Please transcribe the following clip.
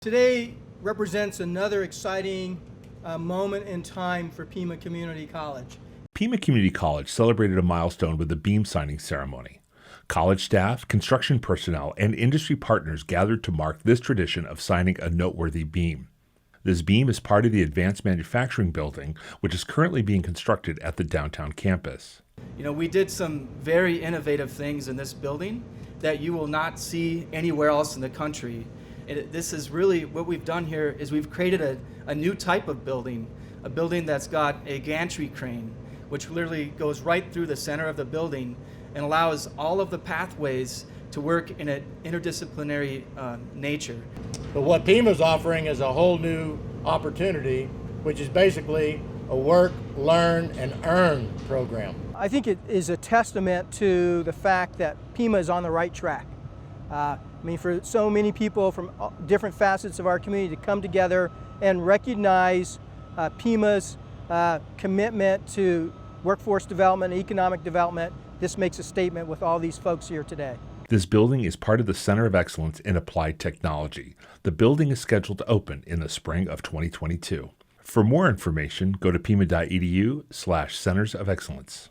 Today represents another exciting moment in time for Pima Community College. Pima Community College celebrated a milestone with a beam signing ceremony. College staff, construction personnel, and industry partners gathered to mark this tradition of signing a noteworthy beam. This beam is part of the Advanced Manufacturing Building, which is currently being constructed at the downtown campus. You know, we did some very innovative things in this building that you will not see anywhere else in the country. This is really what we've done here is we've created a new type of building, a building that's got a gantry crane, which literally goes right through the center of the building and allows all of the pathways to work in an interdisciplinary nature. But what Pima's offering is a whole new opportunity, which is basically a work, learn, and earn program. I think it is a testament to the fact that Pima is on the right track. For so many people from different facets of our community to come together and recognize Pima's commitment to workforce development, economic development, this makes a statement with all these folks here today. This building is part of the Center of Excellence in Applied Technology. The building is scheduled to open in the spring of 2022. For more information, go to pima.edu/Centers of Excellence.